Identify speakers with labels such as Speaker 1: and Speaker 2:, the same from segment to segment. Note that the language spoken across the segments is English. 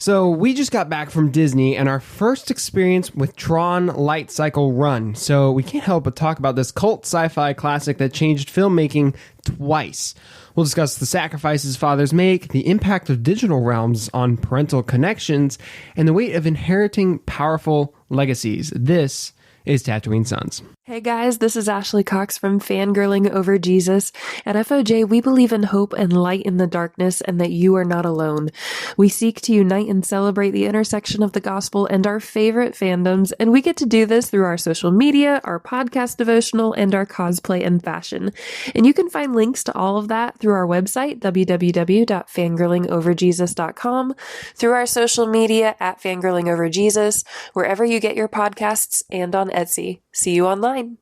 Speaker 1: So we just got back from Disney and our first experience with Tron Lightcycle Run. So we can't help but talk about this cult sci-fi classic that changed filmmaking twice. We'll discuss the sacrifices fathers make, the impact of digital realms on parental connections, and the weight of inheriting powerful legacies. This is Tatooine Sons.
Speaker 2: Hey guys, this is Ashley Cox from Fangirling Over Jesus. At FOJ, we believe in hope and light in the darkness and that you are not alone. We seek to unite and celebrate the intersection of the gospel and our favorite fandoms, and we get to do this through our social media, our podcast devotional, and our cosplay and fashion. And you can find links to all of that through our website, www.fangirlingoverjesus.com, through our social media at Fangirlingoverjesus, wherever you get your podcasts, and on Etsy. See you online.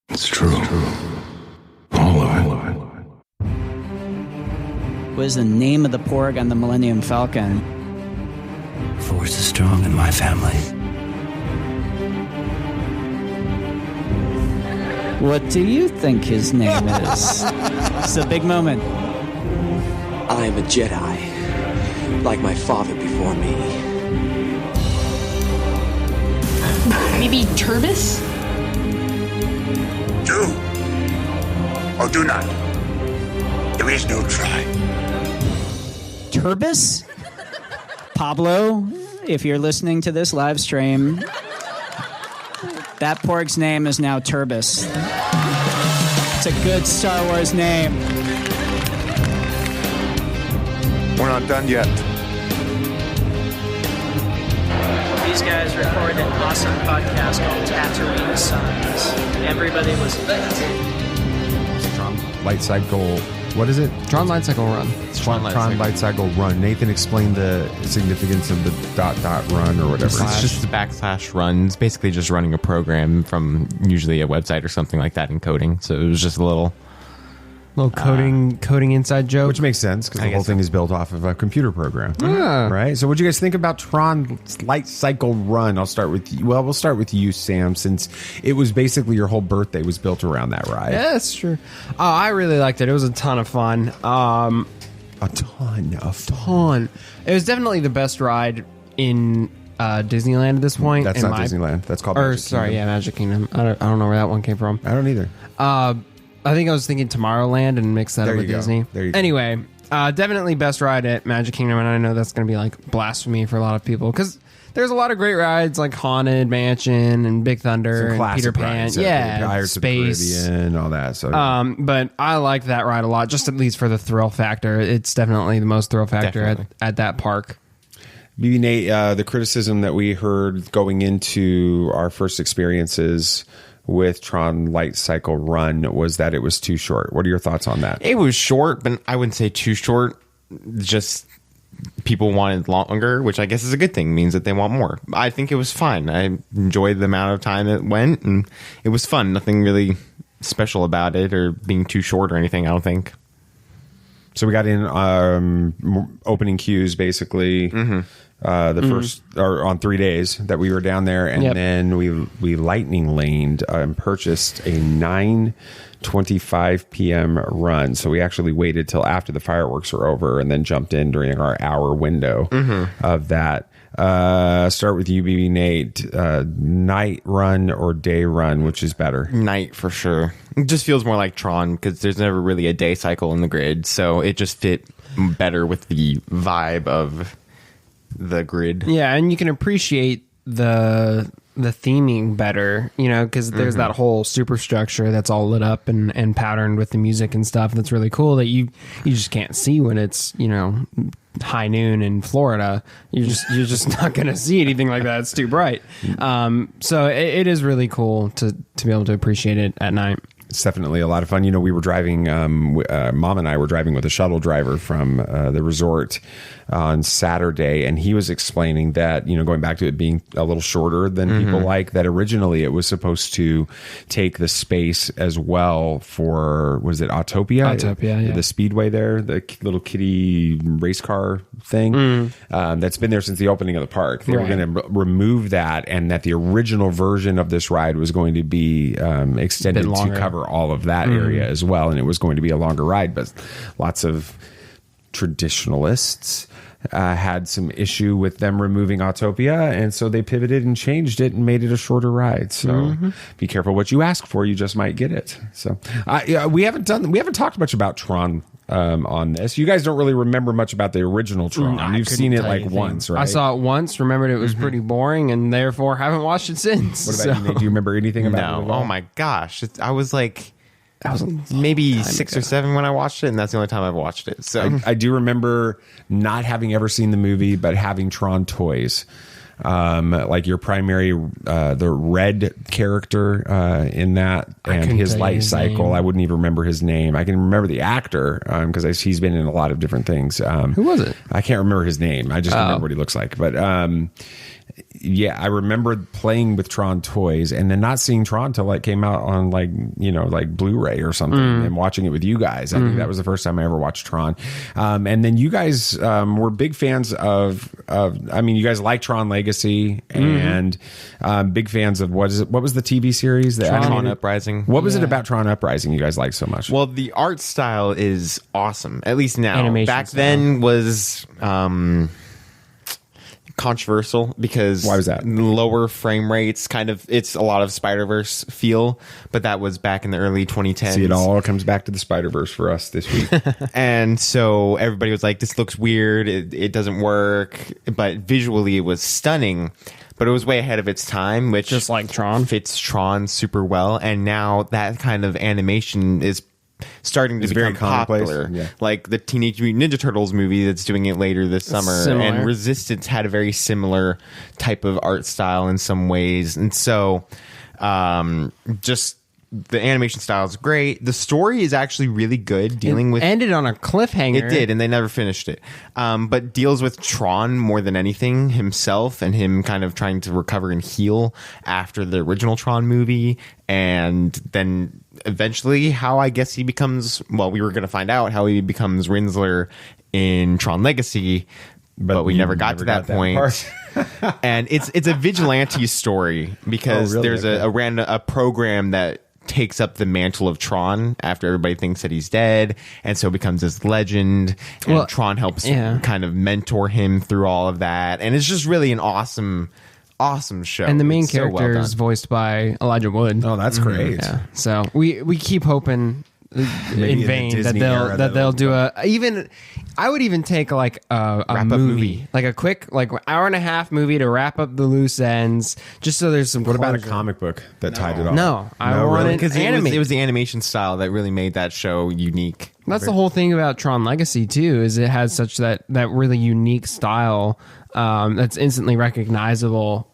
Speaker 3: It's true. All of it.
Speaker 4: What is the name of the porg on the Millennium Falcon?
Speaker 3: Force is strong in my family.
Speaker 4: What do you think his name is? It's a big moment.
Speaker 5: I am a Jedi, like my father before me.
Speaker 6: Maybe Turbis?
Speaker 7: Do or do not. There is no try.
Speaker 4: Turbis? Pablo, if you're listening to this live stream, that porg's name is now Turbis. It's a good Star Wars name.
Speaker 7: We're not done yet.
Speaker 8: These guys recorded an awesome podcast called Tatooine Sons. Everybody was lit.
Speaker 9: Tron Lightcycle. What is it?
Speaker 1: Tron Lightcycle Run.
Speaker 9: Tron Lightcycle Run. Nathan explained the significance of the ... run or whatever.
Speaker 10: It's just a backslash run. It's basically just running a program from usually a website or something like that in coding. So it was just a little
Speaker 1: coding inside joke.
Speaker 9: Which makes sense because the whole thing is built off of a computer program.
Speaker 1: Yeah.
Speaker 9: Right? So what do you guys think about Tron Lightcycle Run? I'll start with you. Well, we'll start with you, Sam, since it was basically your whole birthday was built around that ride.
Speaker 1: Yeah, that's true. I really liked it. It was a ton of fun.
Speaker 9: A ton.
Speaker 1: It was definitely the best ride in Disneyland at this point.
Speaker 9: That's not Disneyland. That's called Magic Kingdom.
Speaker 1: Magic Kingdom. I don't know where that one came from.
Speaker 9: I don't either.
Speaker 1: I think I was thinking Tomorrowland and mixed that up with Disney.
Speaker 9: There you go.
Speaker 1: Anyway, definitely best ride at Magic Kingdom, and I know that's going to be like blasphemy for a lot of people because there's a lot of great rides like Haunted Mansion and Big Thunder and Peter Pan.
Speaker 9: Pirates
Speaker 1: Space,
Speaker 9: of the Caribbean, all that. So,
Speaker 1: but I like that ride a lot, just at least for the thrill factor. It's definitely the most thrill factor at that park.
Speaker 9: BB Nate, the criticism that we heard going into our first experiences with Tron Lightcycle Run was that it was too short. What are your thoughts on that?
Speaker 10: It was short, but I wouldn't say too short. Just people wanted longer, which I guess is a good thing. It means that they want more. I think it was fine. I enjoyed the amount of time it went, and it was fun. Nothing really special about it or being too short or anything, I don't think.
Speaker 9: So we got in opening queues, basically. Mm-hmm. First or on 3 days that we were down there, and then we lightning laned and purchased a 9:25 p.m. run. So we actually waited till after the fireworks were over and then jumped in during our hour window of that. Start with you, BB Nate. Night run or day run, which is better?
Speaker 10: Night for sure. It just feels more like Tron because there's never really a day cycle in the grid, so it just fit better with the vibe of the grid.
Speaker 1: Yeah, and you can appreciate the theming better, because there's that whole superstructure that's all lit up and patterned with the music and stuff. That's really cool that you just can't see when it's high noon in Florida. You're just not going to see anything like that. It's too bright. So it is really cool to be able to appreciate it at night.
Speaker 9: It's definitely a lot of fun. We were driving, Mom and I were driving with a shuttle driver from the resort on Saturday, and he was explaining that, going back to it being a little shorter than people like, that originally it was supposed to take the space as well for, was it Autopia?
Speaker 1: Autopia, yeah.
Speaker 9: The speedway there, the little kiddie race car thing that's been there since the opening of the park. They were going to remove that, and that the original version of this ride was going to be extended to cover all of that area as well, and it was going to be a longer ride, but lots of traditionalists had some issue with them removing Autopia, and so they pivoted and changed it and made it a shorter ride. So be careful what you ask for; you just might get it. So we haven't talked much about Tron on this. You guys don't really remember much about the original Tron. You've seen it like once, right?
Speaker 1: I saw it once, remembered it was pretty boring, and therefore haven't watched it since.
Speaker 9: What about you, Nate? Do you remember anything about it?
Speaker 10: No. Oh my gosh. I was like maybe 6 or 7 when I watched it, and that's the only time I've watched it. So
Speaker 9: I do remember not having ever seen the movie, but having Tron toys. Like your primary, the red character in that, and his Lightcycle. I wouldn't even remember his name. I can remember the actor because he's been in a lot of different things.
Speaker 1: Who was it?
Speaker 9: I can't remember his name. I just remember what he looks like. But yeah, I remember playing with Tron toys and then not seeing Tron till it came out on like Blu-ray or something and watching it with you guys. I think that was the first time I ever watched Tron. And then you guys were big fans of you guys like Tron Legacy and big fans of what was the TV series?
Speaker 10: Tron Uprising.
Speaker 9: What was it about Tron Uprising you guys liked so much?
Speaker 10: Well, the art style is awesome, at least now.
Speaker 1: Animation
Speaker 10: Back
Speaker 1: style.
Speaker 10: then was controversial because
Speaker 9: why was that?
Speaker 10: Lower frame rates, it's a lot of Spider-Verse feel, but that was back in the early 2010s.
Speaker 9: See, it all comes back to the Spider-Verse for us this week.
Speaker 10: And so everybody was like, this looks weird, it doesn't work, but visually it was stunning. But it was way ahead of its time, which
Speaker 1: just like Tron
Speaker 10: fits Tron super well. And now that kind of animation is starting to become
Speaker 9: very commonplace.
Speaker 10: popular.
Speaker 9: Yeah.
Speaker 10: Like the Teenage Mutant Ninja Turtles movie that's doing it later this summer.
Speaker 1: Similar.
Speaker 10: And Resistance had a very similar type of art style in some ways. And so just the animation style is great. The story is actually really good, dealing with...
Speaker 1: ended on a cliffhanger.
Speaker 10: It did, and they never finished it. But deals with Tron more than anything, himself, and him kind of trying to recover and heal after the original Tron movie. And then eventually how I guess he becomes... Well, we were going to find out how he becomes Rinsler in Tron Legacy, but we never got to that point. And it's a vigilante story because there's a program that takes up the mantle of Tron after everybody thinks that he's dead, and so becomes this legend, and Tron helps kind of mentor him through all of that, and it's just really an awesome show.
Speaker 1: And the main character is voiced by Elijah Wood.
Speaker 9: Oh, that's great.
Speaker 1: Yeah. So we keep hoping in vain that they'll do I would even take like a movie, like a quick hour and a half movie to wrap up the loose ends, just so there's some.
Speaker 9: What about a comic book that tied it all?
Speaker 1: No, I want it
Speaker 10: because
Speaker 1: animated.
Speaker 10: It was the animation style that really made that show unique.
Speaker 1: That's the whole thing about Tron Legacy too, is it has such that really unique style that's instantly recognizable.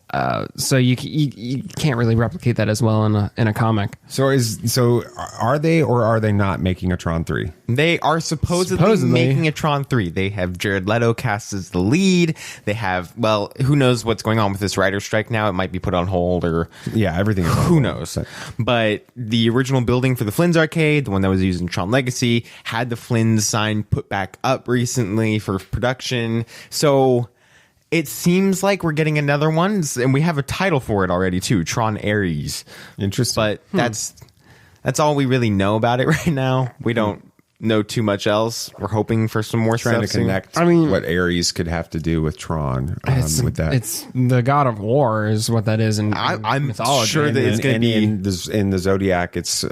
Speaker 1: So you can't really replicate that as well in a comic.
Speaker 9: So are they or are they not making a Tron 3?
Speaker 10: They are supposedly making a Tron 3. They have Jared Leto cast as the lead. They have, well, who knows what's going on with this writer's strike now? It might be put on hold or
Speaker 9: everything.
Speaker 10: Who knows? But the original building for the Flynn's arcade, the one that was used in Tron Legacy, had the Flynn's sign put back up recently for production. So it seems like we're getting another one, and we have a title for it already too, Tron Ares.
Speaker 9: Interesting.
Speaker 10: But that's all we really know about it right now. We don't know too much else. We're hoping for some more
Speaker 9: trying
Speaker 10: stuff
Speaker 9: to connect. What Ares could have to do with Tron. With that,
Speaker 1: it's the god of war is what that is. And
Speaker 10: I'm
Speaker 1: mythology.
Speaker 10: sure that it's going to be
Speaker 9: in the Zodiac. It's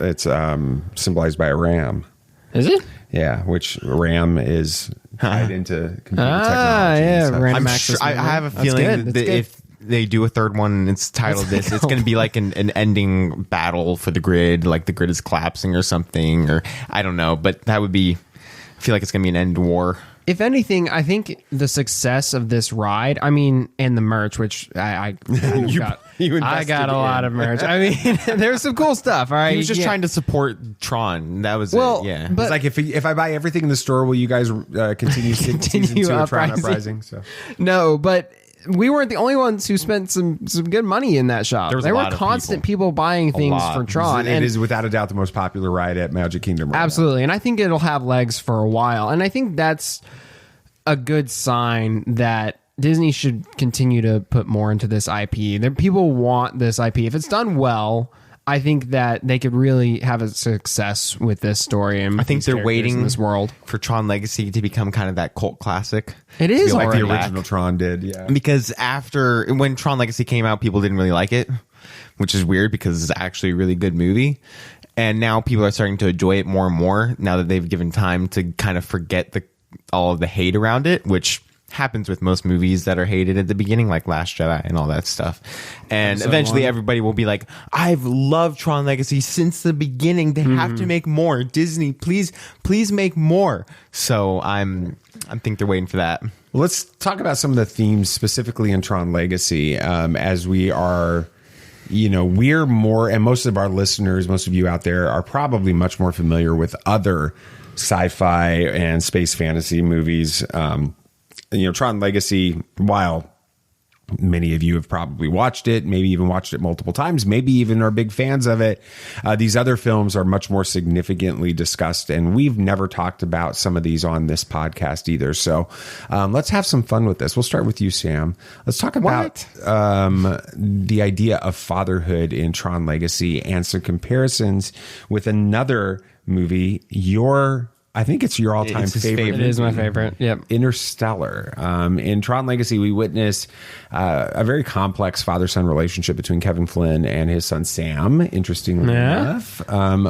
Speaker 9: symbolized by a ram.
Speaker 1: Is it?
Speaker 9: Yeah, which RAM is tied into computer technology.
Speaker 1: Yeah,
Speaker 10: I have a feeling that if they do a third one and it's titled this, it's going to be like an ending battle for the grid, like the grid is collapsing or something, or I don't know, but that would be, I feel like it's going to be an end war.
Speaker 1: If anything, I think the success of this ride, and the merch, which I got a lot of merch. There's some cool stuff. All right,
Speaker 10: he was just trying to support Tron. That was it. Yeah,
Speaker 9: but it's like if I buy everything in the store, will you guys continue season 2 of Tron Uprising? So
Speaker 1: no, but we weren't the only ones who spent some good money in that shop. There were constant people buying things for Tron.
Speaker 9: It is without a doubt the most popular ride at Magic Kingdom.
Speaker 1: Absolutely, and I think it'll have legs for a while. And I think that's a good sign that Disney should continue to put more into this IP. People want this IP. If it's done well, I think that they could really have a success with this story. And
Speaker 10: I think they're waiting
Speaker 1: in this world
Speaker 10: for Tron Legacy to become kind of that cult classic.
Speaker 1: It is
Speaker 9: like the
Speaker 1: already.
Speaker 9: original Tron did, yeah.
Speaker 10: Because when Tron Legacy came out, people didn't really like it, which is weird because it's actually a really good movie. And now people are starting to enjoy it more and more now that they've given time to kind of forget all of the hate around it, which happens with most movies that are hated at the beginning, like Last Jedi and all that stuff. And eventually everybody will be like, I've loved Tron Legacy since the beginning. They have to make more. Disney, please make more. So I think they're waiting for that.
Speaker 9: Well, let's talk about some of the themes specifically in Tron Legacy, as we are, we're more, and most of our listeners, most of you out there are probably much more familiar with other sci-fi and space fantasy movies. Tron Legacy, while many of you have probably watched it, maybe even watched it multiple times, maybe even are big fans of it, these other films are much more significantly discussed, and we've never talked about some of these on this podcast either. So let's have some fun with this. We'll start with you, Sam. Let's talk about the idea of fatherhood in Tron Legacy and some comparisons with another movie, I think it's your all-time favorite.
Speaker 1: It is my favorite. Yep.
Speaker 9: Interstellar. In Tron Legacy, we witness a very complex father-son relationship between Kevin Flynn and his son Sam. Interestingly enough,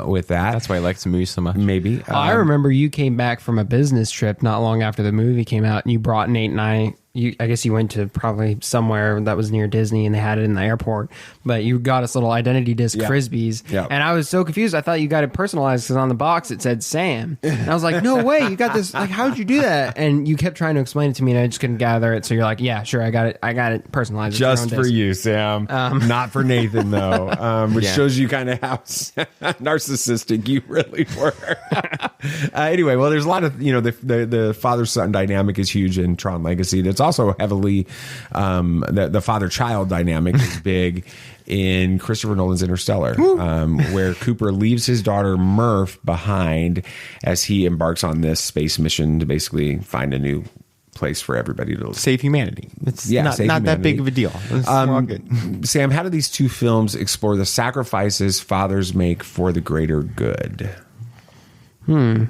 Speaker 9: with that,
Speaker 10: that's why I like the movie so much.
Speaker 9: Maybe
Speaker 1: I remember you came back from a business trip not long after the movie came out, and you brought Nate and I. I guess you went to probably somewhere that was near Disney and they had it in the airport, but you got us little identity disc Frisbees.
Speaker 9: Yeah.
Speaker 1: And I was so confused. I thought you got it personalized because on the box it said Sam. And I was like, no way, you got this. Like, how'd you do that? And you kept trying to explain it to me and I just couldn't gather it. So you're like, yeah, sure. I got it personalized.
Speaker 9: Just for you, Sam. Not for Nathan though, which shows you kind of how narcissistic you really were. Anyway, well, there's a lot of, the father-son dynamic is huge in Tron Legacy. That's also heavily, the father-child dynamic is big in Christopher Nolan's Interstellar, where Cooper leaves his daughter Murph behind as he embarks on this space mission to basically find a new place for everybody to
Speaker 10: save humanity. It's not that big of a deal.
Speaker 9: Sam, how do these two films explore the sacrifices fathers make for the greater good?
Speaker 1: That's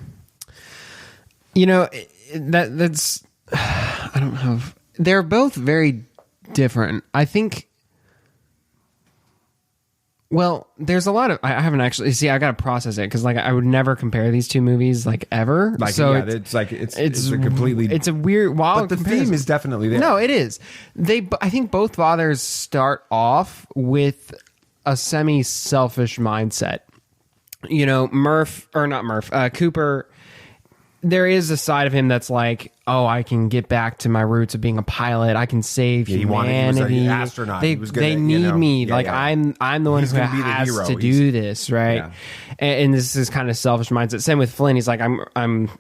Speaker 1: I don't have. They're both very different. I think. Well, there's a lot of. I haven't actually. See, I got to process it because, I would never compare these two movies, ever. So
Speaker 9: it's a completely.
Speaker 1: It's a weird. Wild.
Speaker 9: But the theme is definitely there.
Speaker 1: No, it is. I think both fathers start off with a semi-selfish mindset. Cooper. There is a side of him that's like, oh, I can get back to my roots of being a pilot. I can save humanity.
Speaker 9: He was an astronaut.
Speaker 1: They need me. I'm the one who has to do this, right? Yeah. And this is kind of selfish mindset. Same with Flynn. He's like, I'm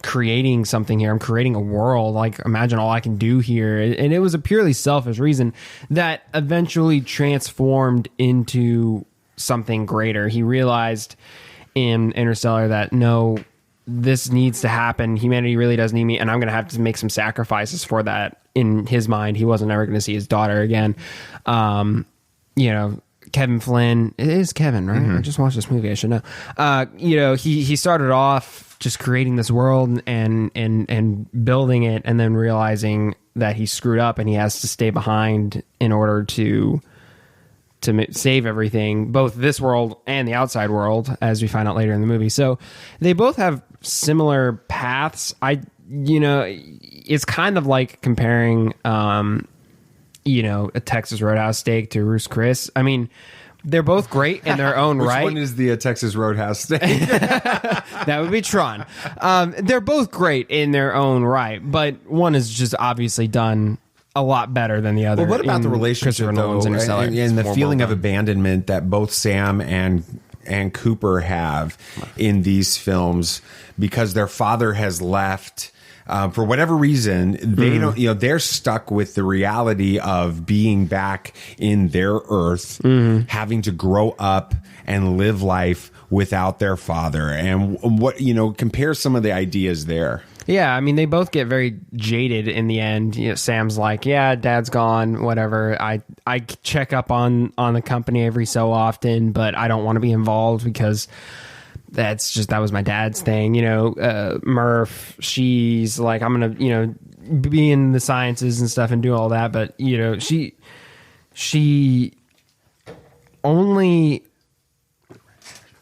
Speaker 1: creating something here. I'm creating a world. Like, imagine all I can do here. And it was a purely selfish reason that eventually transformed into something greater. He realized in Interstellar that this needs to happen. Humanity really does need me, and I'm going to have to make some sacrifices for that. In his mind, he wasn't ever going to see his daughter again. Kevin Flynn, it is Kevin, right? I just watched this movie. I should know. He started off just creating this world and building it, and then realizing that he screwed up and he has to stay behind in order to save everything, both this world and the outside world, as we find out later in the movie. So they both have similar paths. It's kind of like comparing, a Texas Roadhouse steak to Ruth's Chris. I mean, they're both great in their own right.
Speaker 9: Which one is the Texas Roadhouse steak?
Speaker 1: That would be Tron. They're both great in their own right, but one is just obviously done a lot better than the other.
Speaker 9: Well, what about the relationship, though, and the feeling of abandonment that both Sam and Cooper have in these films because their father has left? For whatever reason, they don't. They're stuck with the reality of being back in their Earth, having to grow up and live life without their father. And compare some of the ideas there.
Speaker 1: Yeah, I mean, they both get very jaded in the end. You know, Sam's like, yeah, dad's gone, whatever. I check up on the company every so often, but I don't want to be involved because that was my dad's thing. You know, Murph, she's like, I'm going to, you know, be in the sciences and stuff and do all that. But, you know, she only,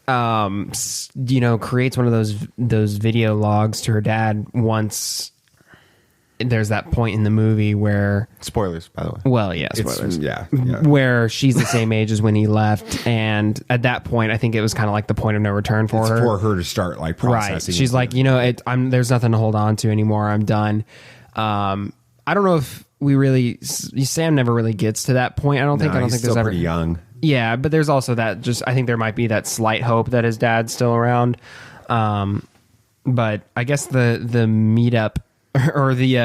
Speaker 1: you know, creates one of those video logs to her dad once there's that point in the movie where,
Speaker 10: spoilers, by the way.
Speaker 1: Well, yeah, spoilers.
Speaker 9: Yeah.
Speaker 1: Where she's the same age as when he left, and at that point, I think it was kind of like the point of no return for her.
Speaker 9: For her to start like processing.
Speaker 1: Right. She's like, you know, there's nothing to hold on to anymore. I'm done. I don't know if Sam never really gets to that point. I don't think
Speaker 9: he's
Speaker 1: there's
Speaker 9: still
Speaker 1: ever
Speaker 9: pretty young.
Speaker 1: Yeah, but there's also that I think there might be that slight hope that his dad's still around. But I guess the meetup or the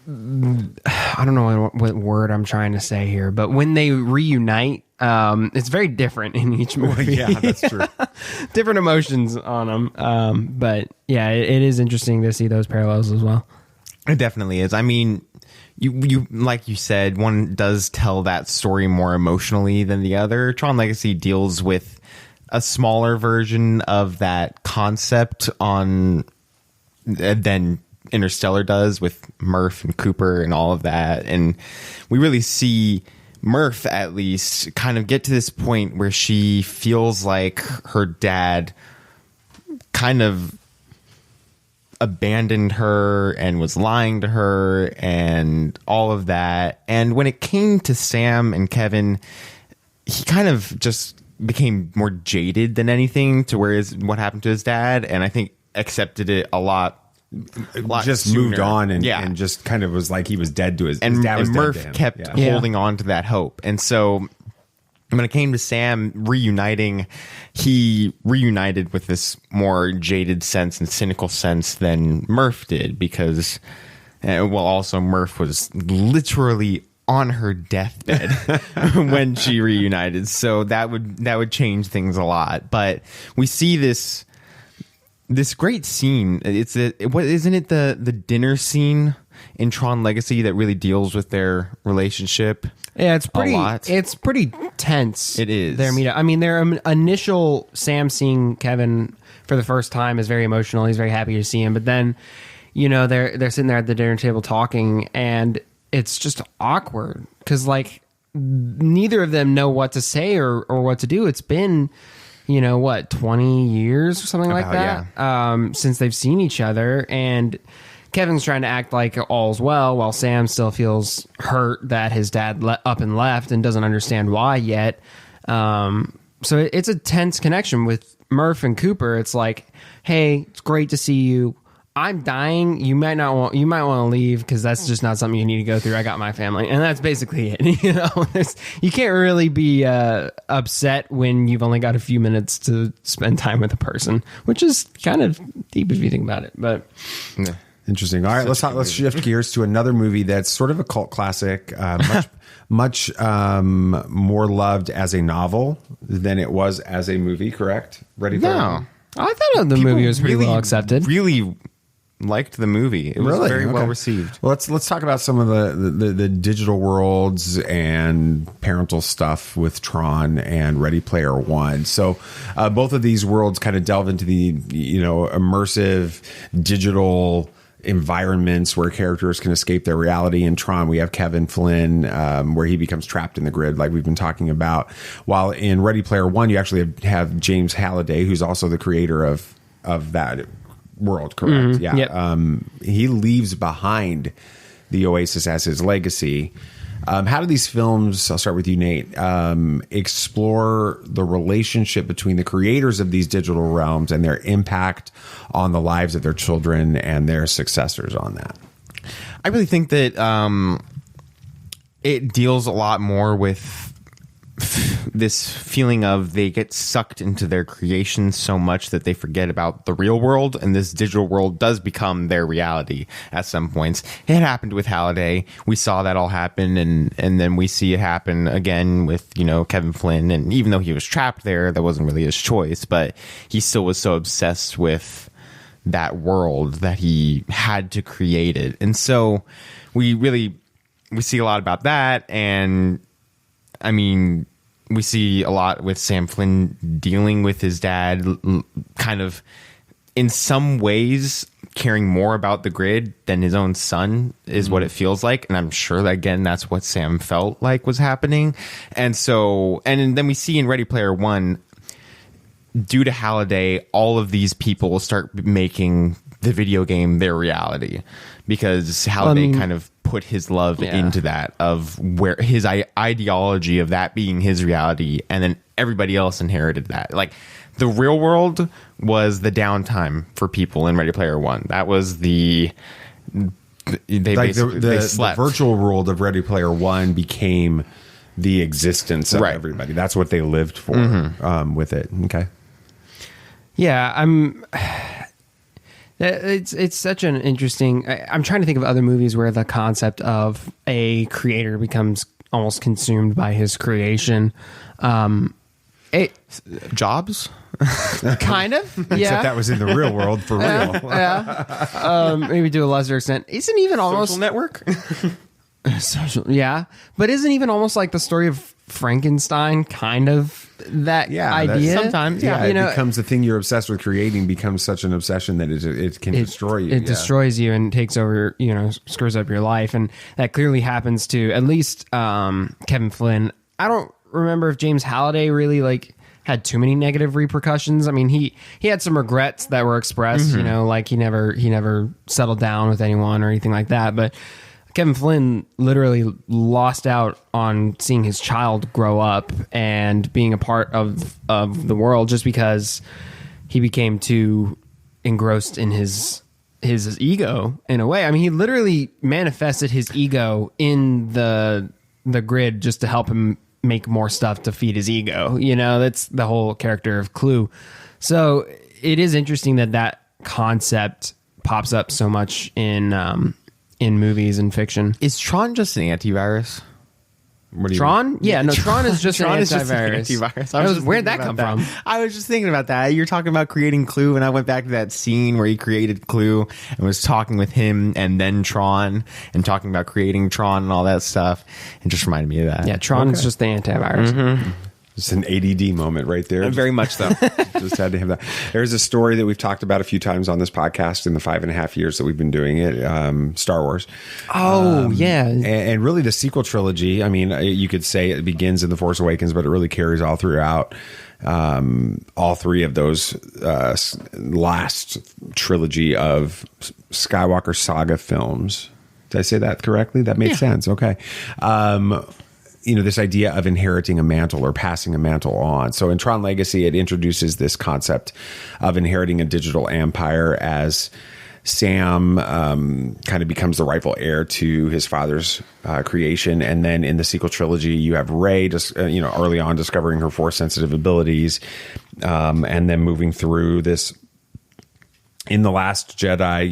Speaker 1: I don't know what word I'm trying to say here, but when they reunite, it's very different in each movie.
Speaker 9: Yeah, that's true.
Speaker 1: Different emotions on them. But yeah, it is interesting to see those parallels as well.
Speaker 10: It definitely is. I mean, you like you said, one does tell that story more emotionally than the other. Tron Legacy deals with a smaller version of that concept than Interstellar does, with Murph and Cooper and all of that. And we really see Murph at least kind of get to this point where she feels like her dad kind of abandoned her and was lying to her and all of that. And when it came to Sam and Kevin, he kind of just became more jaded than anything to what happened to his dad, and I think accepted it a lot
Speaker 9: just
Speaker 10: sooner.
Speaker 9: Moved on and just kind of was like he was dead to his dad was
Speaker 10: and Murph
Speaker 9: dead to him.
Speaker 10: kept holding on to that hope. And so when it came to Sam reuniting, he reunited with this more jaded sense and cynical sense than Murph did, because also Murph was literally on her deathbed when she reunited, so that would change things a lot. But we see this great scene. Isn't it the dinner scene in Tron Legacy that really deals with their relationship?
Speaker 1: Yeah, it's pretty.
Speaker 10: A lot.
Speaker 1: It's pretty tense.
Speaker 10: It is.
Speaker 1: Their meetup. I mean, their initial Sam seeing Kevin for the first time is very emotional. He's very happy to see him, but then, you know, they're sitting there at the dinner table talking, and it's just awkward because like neither of them know what to say or what to do. It's been, you know, what, 20 years or something like that, since they've seen each other, and Kevin's trying to act like all's well while Sam still feels hurt that his dad up and left and doesn't understand why yet. So it's a tense connection with Murph and Cooper. It's like, hey, it's great to see you. I'm dying. You might want to leave because that's just not something you need to go through. I got my family, and that's basically it. You know, you can't really be upset when you've only got a few minutes to spend time with a person, which is kind of deep if you think about it. But
Speaker 9: yeah. Interesting. All right, let's shift gears to another movie that's sort of a cult classic, much more loved as a novel than it was as a movie. Correct? Ready for
Speaker 1: I thought the movie was pretty well accepted.
Speaker 10: Really liked the movie. It was very well received.
Speaker 9: Well, let's talk about some of the digital worlds and parental stuff with Tron and Ready Player One. So both of these worlds kind of delve into the, you know, immersive digital environments where characters can escape their reality. In Tron, we have Kevin Flynn, where he becomes trapped in the grid, like we've been talking about. While in Ready Player One, you actually have James Halliday, who's also the creator of that world. Correct?
Speaker 1: Mm-hmm.
Speaker 9: Yeah.
Speaker 1: Yep.
Speaker 9: He leaves behind the Oasis as his legacy. How do these films, I'll start with you, Nate, explore the relationship between the creators of these digital realms and their impact on the lives of their children and their successors on that?
Speaker 10: I really think that it deals a lot more with this feeling of they get sucked into their creation so much that they forget about the real world, and this digital world does become their reality at some points. It happened with Halliday. We saw that all happen, and then we see it happen again with, you know, Kevin Flynn. And even though he was trapped there, that wasn't really his choice, but he still was so obsessed with that world that he had to create it. And so we see a lot about that. And I mean, we see a lot with Sam Flynn dealing with his dad, kind of in some ways caring more about the grid than his own son is what it feels like. And I'm sure that, again, that's what Sam felt like was happening. And so, and then we see in Ready Player One, due to Halliday, all of these people will start making the video game their reality, because Halliday kind of put his love into that, of where his ideology of that being his reality, and then everybody else inherited that. Like, the real world was the downtime for people in Ready Player One. That was they slept.
Speaker 9: The virtual world of Ready Player One became the existence of everybody. That's what they lived for with it. Okay.
Speaker 1: Yeah, it's such an interesting. I'm trying to think of other movies where the concept of a creator becomes almost consumed by his creation.
Speaker 10: Jobs,
Speaker 1: kind of. Yeah,
Speaker 9: except that was in the real world for real.
Speaker 1: Maybe to a lesser extent. Isn't even almost
Speaker 10: Social Network.
Speaker 1: Social, yeah, but isn't even almost like the story of Frankenstein kind of that idea?
Speaker 10: Sometimes,
Speaker 9: it becomes the thing you're obsessed with creating, becomes such an obsession that it can destroy you.
Speaker 1: It destroys you and takes over, screws up your life. And that clearly happens to at least Kevin Flynn. I don't remember if James Halliday really had too many negative repercussions. I mean, he had some regrets that were expressed, like he never settled down with anyone or anything like that. But Kevin Flynn literally lost out on seeing his child grow up and being a part of the world just because he became too engrossed in his ego in a way. I mean, he literally manifested his ego in the grid just to help him make more stuff to feed his ego. That's the whole character of Clue. So it is interesting that concept pops up so much in movies and fiction.
Speaker 10: Is Tron just an antivirus?
Speaker 1: Tron? Yeah, no, Tron is just
Speaker 10: Tron
Speaker 1: an
Speaker 10: is just an antivirus.
Speaker 1: Where'd that come from?
Speaker 10: I was just thinking about that. You're talking about creating Clue, and I went back to that scene where he created Clue and was talking with him and then Tron and talking about creating Tron and all that stuff. It just reminded me of that.
Speaker 1: Yeah, Tron is just the antivirus.
Speaker 9: It's an ADD moment right there.
Speaker 10: Very much so.
Speaker 9: Just had to have that. There's a story that we've talked about a few times on this podcast in the 5.5 years that we've been doing it. Star Wars.
Speaker 1: Oh, yeah.
Speaker 9: And really the sequel trilogy. I mean, you could say it begins in The Force Awakens, but it really carries all throughout. All three of those last trilogy of Skywalker saga films. Did I say that correctly? That made sense. Okay. This idea of inheriting a mantle or passing a mantle on. So in Tron Legacy, it introduces this concept of inheriting a digital empire as Sam kind of becomes the rightful heir to his father's creation. And then in the sequel trilogy, you have Rey, early on discovering her Force-sensitive abilities, and then moving through this in The Last Jedi,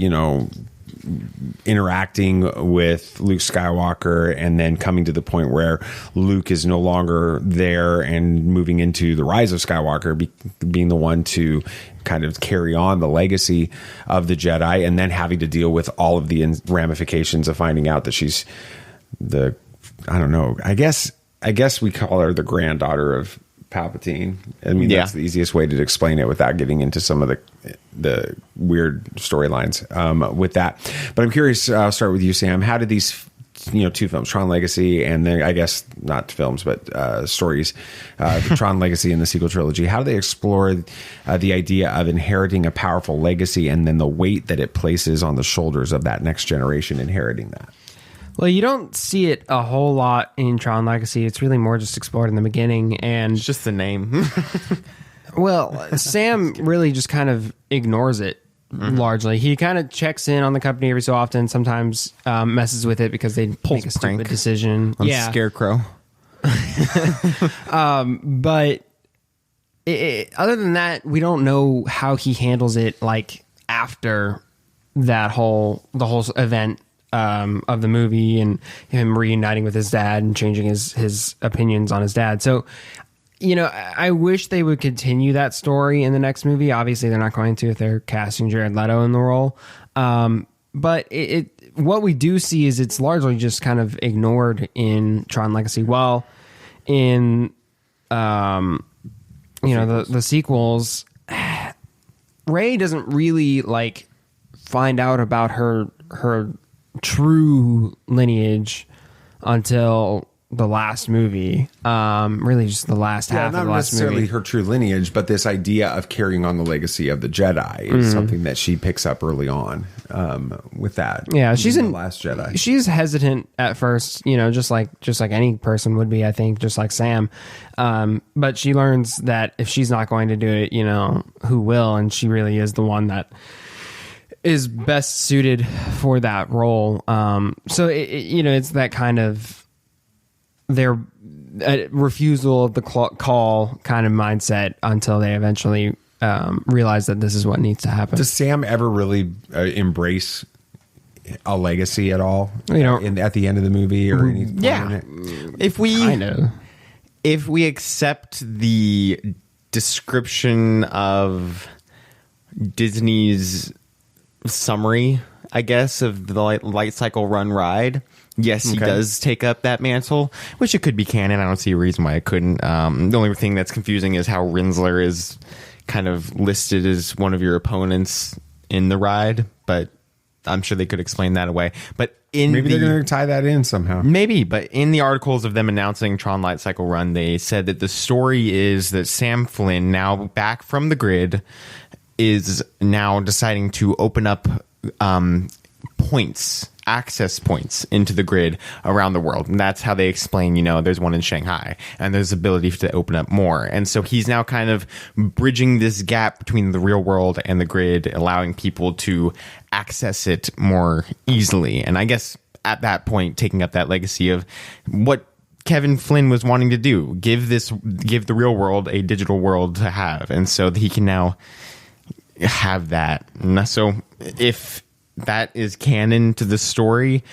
Speaker 9: interacting with Luke Skywalker and then coming to the point where Luke is no longer there and moving into the Rise of Skywalker, being the one to kind of carry on the legacy of the Jedi, and then having to deal with all of the ramifications of finding out that she's I guess we call her the granddaughter of Palpatine. I mean, that's the easiest way to explain it without getting into some of the weird storylines with that. But I'm curious, I'll start with you, Sam. How did these two films, Tron Legacy, and then I guess not films, but stories, the Tron Legacy and the sequel trilogy, how do they explore the idea of inheriting a powerful legacy and then the weight that it places on the shoulders of that next generation inheriting that?
Speaker 1: Well, you don't see it a whole lot in Tron Legacy. It's really more just explored in the beginning. And
Speaker 10: it's just the name.
Speaker 1: Well, Sam really just kind of ignores it largely. He kind of checks in on the company every so often, sometimes messes with it because they make a stupid decision.
Speaker 10: On Scarecrow.
Speaker 1: But other than that, we don't know how he handles it after the whole event of the movie and him reuniting with his dad and changing his opinions on his dad. So I wish they would continue that story in the next movie. Obviously, they're not going to if they're casting Jared Leto in the role. But what we do see is it's largely just kind of ignored in Tron Legacy. Well, in the sequels, Rey doesn't really like find out about her true lineage until the last movie. Really just the last half of the last movie.
Speaker 9: Not necessarily her true lineage, but this idea of carrying on the legacy of the Jedi is something that she picks up early on with that.
Speaker 1: Yeah, she's in
Speaker 9: The Last Jedi.
Speaker 1: She's hesitant at first, just like any person would be, I think, just like Sam. But she learns that if she's not going to do it, who will? And she really is the one that is best suited for that role. So it's that kind of their refusal of the call kind of mindset until they eventually realize that this is what needs to happen.
Speaker 9: Does Sam ever really embrace a legacy at all? At the end of the movie or any point in it?
Speaker 10: If we accept the description of Disney's summary, I guess, of the Lightcycle run ride, yes, he does take up that mantle, which it could be canon. I don't see a reason why it couldn't. The only thing that's confusing is how Rinsler is kind of listed as one of your opponents in the ride, but I'm sure they could explain that away. But
Speaker 9: maybe they're going to tie that in somehow.
Speaker 10: Maybe, but in the articles of them announcing Tron Lightcycle Run, they said that the story is that Sam Flynn, now back from the grid, is now deciding to open up access points into the grid around the world. And that's how they explain, there's one in Shanghai and there's ability to open up more. And so he's now kind of bridging this gap between the real world and the grid, allowing people to access it more easily. And I guess at that point, taking up that legacy of what Kevin Flynn was wanting to do, give the real world a digital world to have. And so he can now have that. And so if that is canon to the story,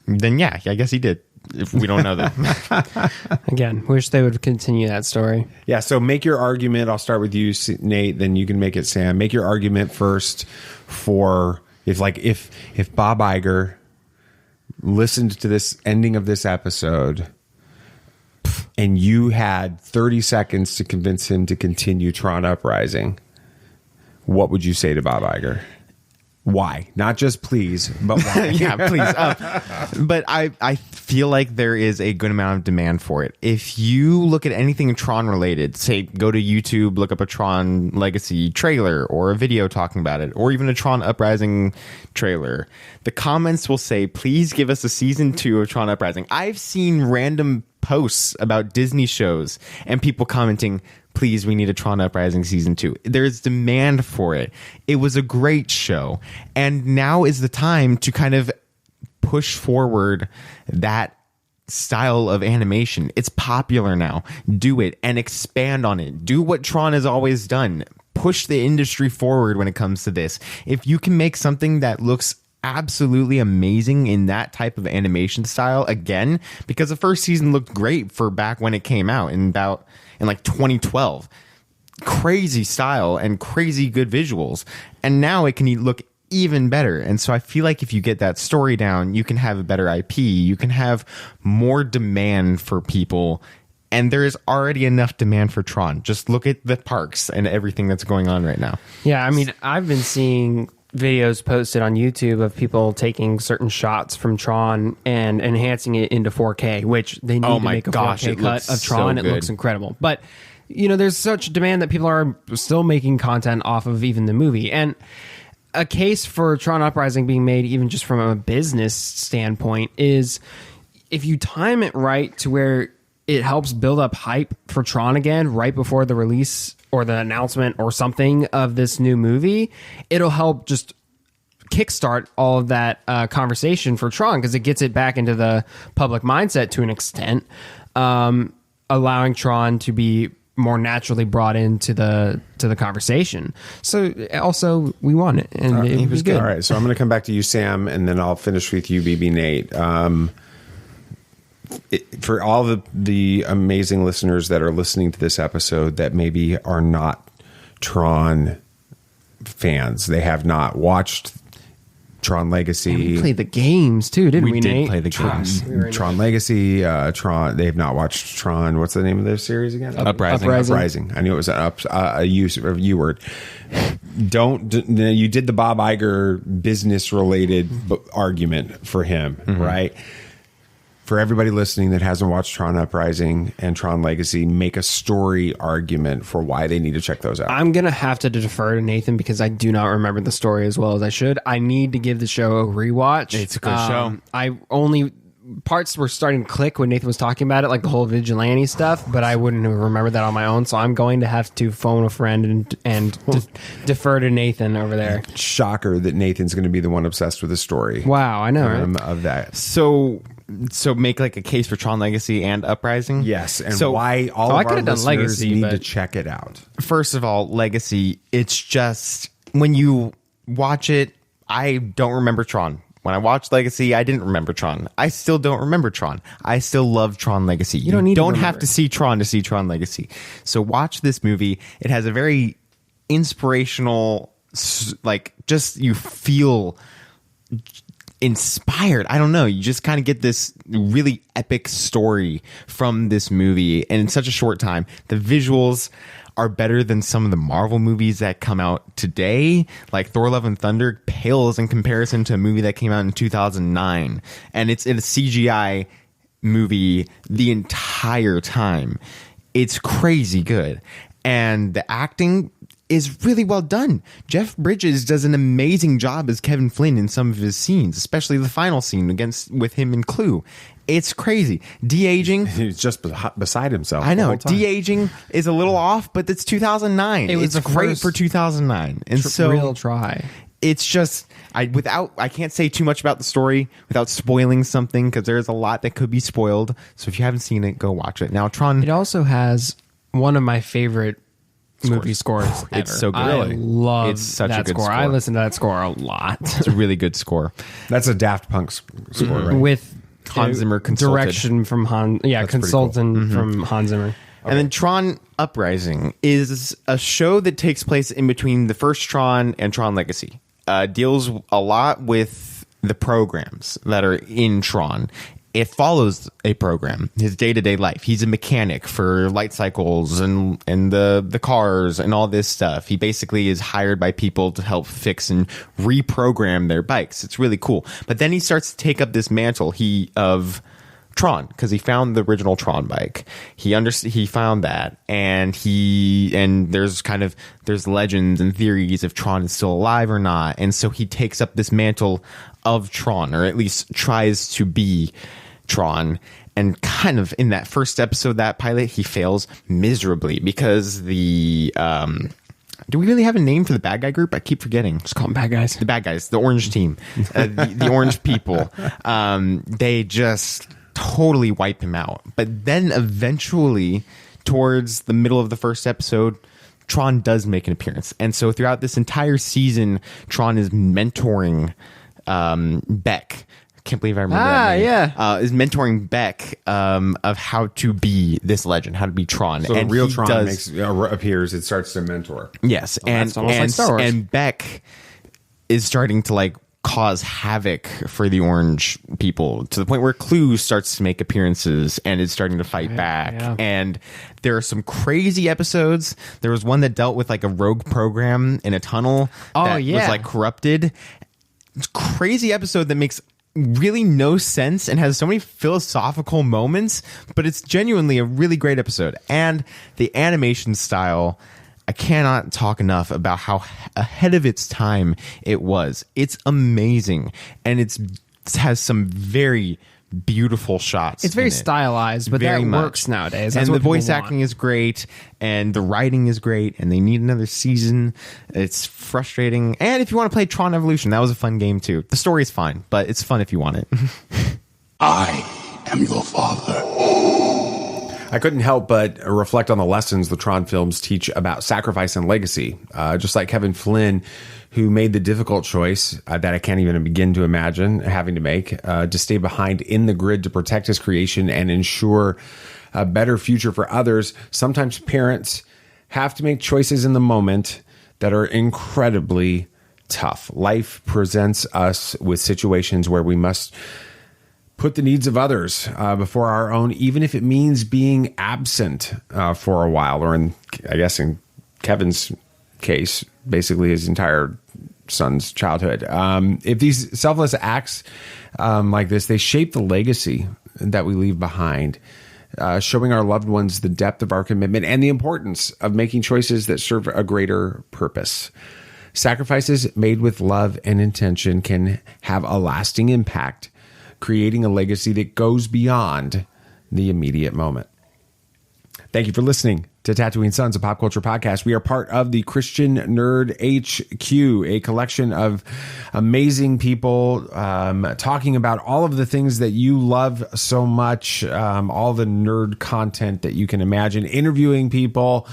Speaker 10: then yeah, I guess he did. If we don't know that.
Speaker 1: Again, wish they would continue that story.
Speaker 9: Yeah, so make your argument. I'll start with you, Nate, then you can make it Sam. Make your argument first for if Bob Iger listened to this ending of this episode and you had 30 seconds to convince him to continue Tron Uprising, what would you say to Bob Iger? Why? Not just please, but why?
Speaker 10: Yeah, please. But I feel like there is a good amount of demand for it. If you look at anything Tron related, say go to YouTube, look up a Tron Legacy trailer or a video talking about it, or even a Tron Uprising trailer, the comments will say, please give us a season 2 of Tron Uprising. I've seen random posts about Disney shows and people commenting, please, we need a Tron Uprising season 2. There's demand for it. It was a great show. And now is the time to kind of push forward that style of animation. It's popular now. Do it and expand on it. Do what Tron has always done. Push the industry forward when it comes to this. If you can make something that looks absolutely amazing in that type of animation style again, because the first season looked great for back when it came out in like 2012, crazy style and crazy good visuals, and now it can look even better. And so I feel like if you get that story down, you can have a better IP, you can have more demand for people, and there is already enough demand for Tron. Just look at the parks and everything that's going on right now.
Speaker 1: Yeah, I mean, I've been seeing videos posted on YouTube of people taking certain shots from Tron and enhancing it into 4K, which they need to make a 4K cut of Tron. It looks incredible. But, there's such demand that people are still making content off of even the movie. And a case for Tron Uprising being made, even just from a business standpoint, is if you time it right to where it helps build up hype for Tron again right before the release or the announcement or something of this new movie, it'll help just kickstart all of that conversation for Tron, because it gets it back into the public mindset to an extent, allowing Tron to be more naturally brought into the conversation. So also we want it, and it was good.
Speaker 9: All right, so I'm going to come back to you, Sam, and then I'll finish with you, BB Nate. for all the amazing listeners that are listening to this episode that maybe are not Tron fans, they have not watched Tron Legacy.
Speaker 1: And we played the games too, didn't we?
Speaker 10: We did
Speaker 1: Nate?
Speaker 10: play the games.
Speaker 9: Tron Legacy, Tron. They have not watched Tron. What's the name of their series again?
Speaker 10: Uprising.
Speaker 9: I knew it was a U word. You did the Bob Iger business related argument for him, right? For everybody listening that hasn't watched Tron Uprising and Tron Legacy, make a story argument for why they need to check those out.
Speaker 1: I'm going to have to defer to Nathan because I do not remember the story as well as I should. I need to give the show a rewatch.
Speaker 10: It's a good show.
Speaker 1: Parts were starting to click when Nathan was talking about it, like the whole vigilante stuff, but I wouldn't have remembered that on my own. So I'm going to have to phone a friend and defer to Nathan over there.
Speaker 9: Shocker that Nathan's going to be the one obsessed with the story.
Speaker 1: Wow, I know, right?
Speaker 9: Of that.
Speaker 10: So make like a case for Tron Legacy and Uprising.
Speaker 9: Yes, and why all of our listeners
Speaker 1: Legacy,
Speaker 9: need to check it out.
Speaker 10: First of all, Legacy, it's just when you watch it, I don't remember Tron. When I watched Legacy, I didn't remember Tron. I still don't remember Tron. I still love Tron Legacy. You don't have to see Tron Legacy. So watch this movie. It has a very inspirational, like, just you feel inspired. I don't know. You just kind of get this really epic story from this movie, and in such a short time. The visuals are better than some of the Marvel movies that come out today. Like Thor: Love and Thunder pales in comparison to a movie that came out in 2009, and it's in a CGI movie the entire time. It's crazy good, and the acting is really well done. Jeff Bridges does an amazing job as Kevin Flynn in some of his scenes, especially the final scene with him in Clue. It's crazy. De-aging.
Speaker 9: He's just beside himself.
Speaker 10: I know. De-aging is a little off, but it's 2009. It's great for 2009. And so
Speaker 1: real try.
Speaker 10: It's just I can't say too much about the story without spoiling something, because there's a lot that could be spoiled. So if you haven't seen it, go watch it. Now, Tron.
Speaker 1: It also has one of my favorite movie scores ever.
Speaker 10: It's so good.
Speaker 1: I love
Speaker 10: it's such
Speaker 1: that
Speaker 10: a good
Speaker 1: score. I listen to that score a lot.
Speaker 10: It's a really good score.
Speaker 9: That's a Daft Punk score, right?
Speaker 1: With
Speaker 10: Hans Zimmer consulted.
Speaker 1: Direction from consultant
Speaker 10: cool.
Speaker 1: from Hans Zimmer.
Speaker 10: And then Tron Uprising is a show that takes place in between the first Tron and Tron Legacy. Deals a lot with the programs that are in Tron. It follows a program, his day-to-day life. He's a mechanic for Lightcycles and the cars and all this stuff. He basically is hired by people to help fix and reprogram their bikes. It's really cool. But then he starts to take up this mantle of Tron, because he found the original Tron bike. He found that, and there's legends and theories if Tron is still alive or not. And so he takes up this mantle of Tron, or at least tries to be Tron. And kind of in that first episode, that pilot, he fails miserably because the do we really have a name for the bad guy group? I keep forgetting.
Speaker 1: Just call them bad guys.
Speaker 10: The bad guys, the orange team, the orange people. They just totally wipe him out. But then eventually, towards the middle of the first episode, Tron does make an appearance. And so throughout this entire season, Tron is mentoring Beck. I can't believe I remember that name.
Speaker 1: Yeah.
Speaker 10: Is mentoring Beck of how to be this legend, how to be Tron.
Speaker 9: So
Speaker 10: and
Speaker 9: real Tron appears, it starts to mentor.
Speaker 10: Yes.
Speaker 1: That's almost like Star Wars.
Speaker 10: And Beck is starting to cause havoc for the orange people, to the point where Clue starts to make appearances and is starting to fight back.
Speaker 1: Yeah.
Speaker 10: And there are some crazy episodes. There was one that dealt with a rogue program in a tunnel that was corrupted. It's a crazy episode that makes really no sense and has so many philosophical moments, but it's genuinely a really great episode. And the animation style, I cannot talk enough about how ahead of its time it was. It's amazing, and it has some very beautiful shots.
Speaker 1: It's very stylized, but that works nowadays. That's
Speaker 10: and
Speaker 1: what
Speaker 10: the voice
Speaker 1: want.
Speaker 10: acting is great, and the writing is great, and they need another season. It's frustrating. And if you want to play Tron Evolution, that was a fun game too. The story's fine, but it's fun if you want it.
Speaker 3: I am your father.
Speaker 9: I couldn't help but reflect on the lessons the Tron films teach about sacrifice and legacy. Just like Kevin Flynn, who made the difficult choice that I can't even begin to imagine having to make, to stay behind in the grid to protect his creation and ensure a better future for others. Sometimes parents have to make choices in the moment that are incredibly tough. Life presents us with situations where we must put the needs of others before our own, even if it means being absent for a while, or in Kevin's case, basically his entire son's childhood. If these selfless acts like this, they shape the legacy that we leave behind, showing our loved ones the depth of our commitment and the importance of making choices that serve a greater purpose. Sacrifices made with love and intention can have a lasting impact, creating a legacy that goes beyond the immediate moment. Thank you for listening to Tatooine Sons, a pop culture podcast. We are part of the Christian Nerd HQ, a collection of amazing people talking about all of the things that you love so much, all the nerd content that you can imagine, interviewing people,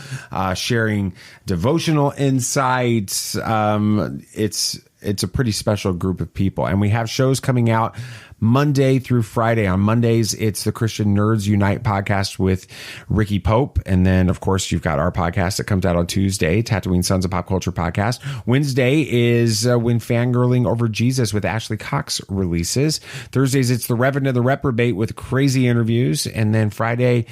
Speaker 9: sharing devotional insights. It's a pretty special group of people, and we have shows coming out Monday through Friday. On Mondays, it's the Christian Nerds Unite podcast with Ricky Pope. And then, of course, you've got our podcast that comes out on Tuesday, Tatooine Sons, a pop culture podcast. Wednesday is When Fangirling Over Jesus with Ashley Cox releases. Thursdays, it's The Reverend and the Reprobate with crazy interviews. And then Friday,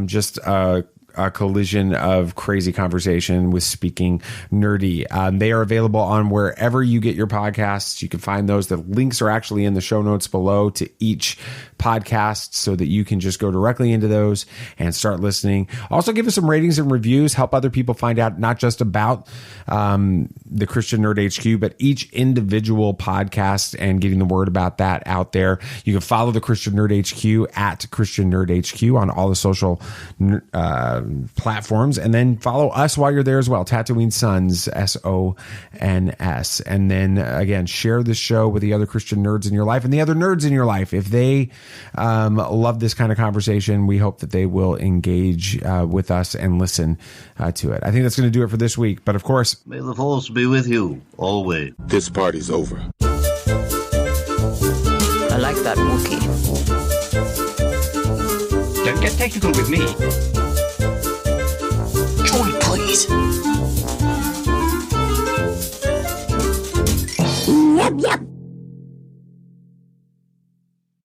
Speaker 9: just a collision of crazy conversation with Speaking Nerdy. They are available on wherever you get your podcasts. You can find those. The links are actually in the show notes below to each podcast so that you can just go directly into those and start listening. Also, give us some ratings and reviews. Help other people find out not just about the Christian Nerd HQ, but each individual podcast and getting the word about that out there. You can follow the Christian Nerd HQ at Christian Nerd HQ on all the social platforms, and then follow us while you're there as well. Tatooine Sons, SONS. And then again, share this show with the other Christian nerds in your life and the other nerds in your life. If they love this kind of conversation, we hope that they will engage with us and listen to it. I think that's going to do it for this week. But of course,
Speaker 11: may the force be with you always.
Speaker 3: This party's over.
Speaker 12: I like that Wookiee.
Speaker 7: Don't get technical with me.
Speaker 12: Joy, please.
Speaker 13: Yep, yep.